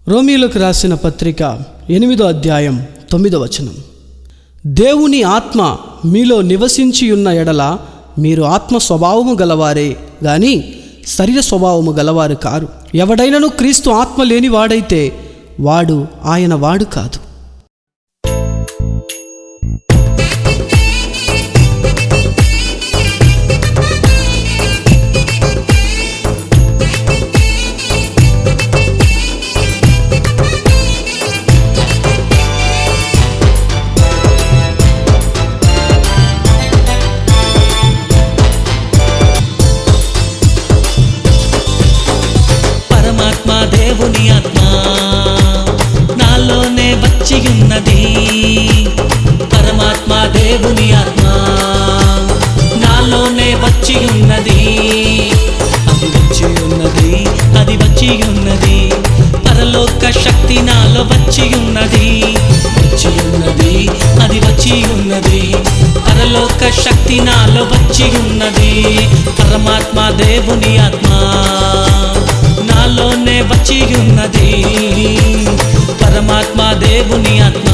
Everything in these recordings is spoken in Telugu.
రోమీయులకు రాసిన పత్రిక 8వ అధ్యాయం 9వ వచనం. దేవుని ఆత్మ మీలో నివసించియున్న ఎడల మీరు ఆత్మ స్వభావము గలవారే గాని శరీర స్వభావము గలవారు కారు. ఎవడైనను క్రీస్తు ఆత్మ లేని వాడైతే వాడు ఆయన వాడు కాదు. దేవుని ఆత్మ నాలోనే వచ్చి ఉన్నది. పరమాత్మ దేవుని ఆత్మ నాలోనే వచ్చి ఉన్నది. అది వచ్చి ఉన్నది, అది వచ్చి ఉన్నది. పరలోక శక్తి నాలో వచ్చి ఉన్నది. వచ్చి ఉన్నది, అది వచ్చి ఉన్నది. పరలోక శక్తి నాలో వచ్చి ఉన్నది. పరమాత్మ దేవుని ఆత్మ నాలోనే వచ్చి ఉన్నది. పరమాత్మ దేవుని ఆత్మ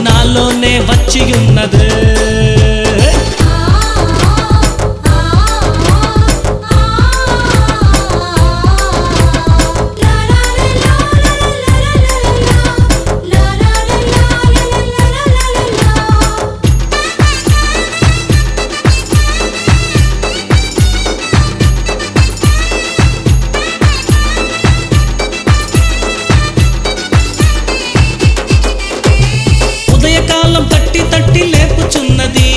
నాలోనే వచ్చి ఉన్నది. ఉదయకాలం తట్టి తట్టి లేపుచున్నది.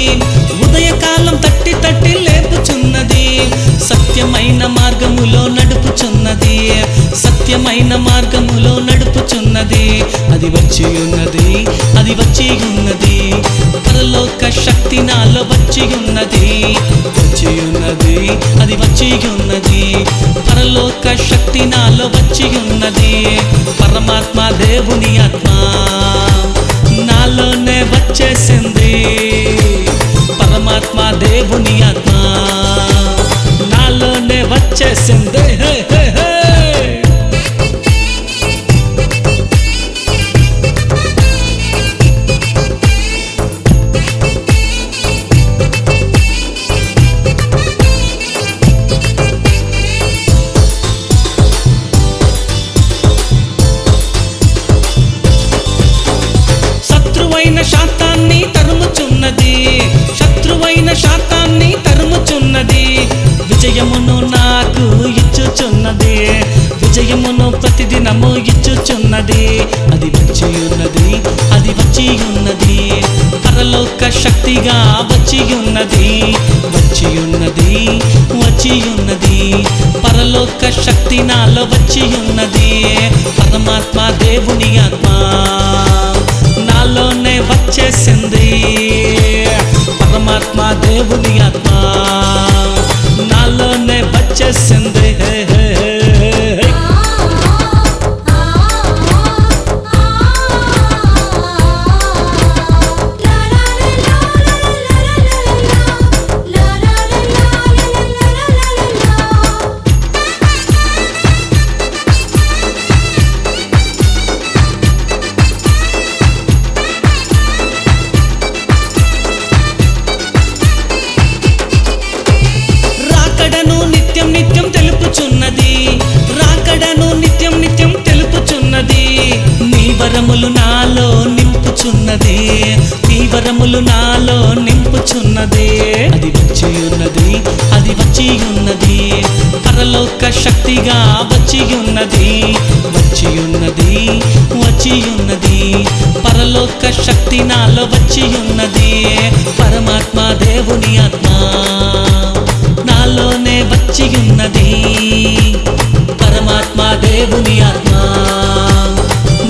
ఉదయకాలం తట్టి తట్టి లేపుచున్నది. సత్యమైన మార్గములో నడుపుచున్నది. సత్యమైన మార్గములో నడుపుచున్నది. అది వచ్చి ఉన్నది, అది వచ్చి ఉన్నది. పరలోక శక్తి నాలో వచ్చి ఉన్నది. వచ్చి ఉన్నది, అది వచ్చి ఉన్నది. పరలోక శక్తి నాలో వచ్చి ఉన్నది. పరమాత్మ దేవుని ఆత్మ నాలోనే వచ్చేసింది. పరమాత్మ దేవుని ఆత్మ నాలోనే వచ్చేసింది. హే హే హే. శత్రువైన శాతాన్ని తరుముచున్నది. శత్రువైన శాతాన్ని తరుముచున్నది. విజయమును నాకు ఇచ్చుచున్నది. విజయమును ప్రతిదినము ఇచ్చుచున్నది. అది వచ్చి ఉన్నది, అది వచ్చి ఉన్నది. పరలోక శక్తిగా వచ్చి ఉన్నది. వచ్చి ఉన్నది, వచ్చి ఉన్నది. పరలోక శక్తి నాలో వచ్చి ఉన్నది. పరమాత్మ దేవుని ఆత్మ నాలోనే వచ్చేసింది. పరమాత్మ దేవుని ఆత్మ నాలోనే వచ్చేసింది. హే హే హే. రాకడను నిత్యం నిత్యం తెలుపుచున్నది. రాకడను నిత్యం నిత్యం తెలుపుచున్నది. నీ వరములు నాలో నింపుచున్నది. నీ వరములు నాలో నింపుచున్నది. అది వచ్చి ఉన్నది, అది వచ్చి ఉన్నది. పరలోక శక్తిగా వచ్చి ఉన్నది. వచ్చి ఉన్నది, వచ్చి ఉన్నది. పరలోక శక్తి నాలో వచ్చి ఉన్నది. పరమాత్మ దేవుని ఆత్మ నాలోనే వచ్చి ఉన్నది. పరమాత్మ దేవుని ఆత్మ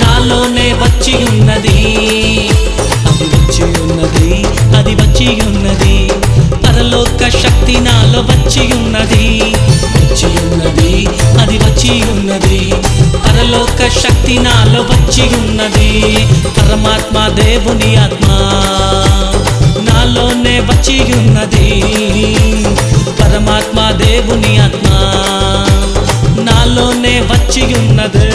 నాలోనే వచ్చి ఉన్నది. అది వచ్చి ఉన్నది, అది వచ్చి ఉన్నది. పరలోక శక్తి నాలో వచ్చి ఉన్నది. వచ్చి ఉన్నది, అది వచ్చి ఉన్నది. పరలోక శక్తి నాలో వచ్చి ఉన్నది. పరమాత్మ దేవుని ఆత్మ నాలోనే వచ్చి ఉన్నది. పరమాత్మ దేవుని ఆత్మ నాలోనే వచ్చి ఉన్నది.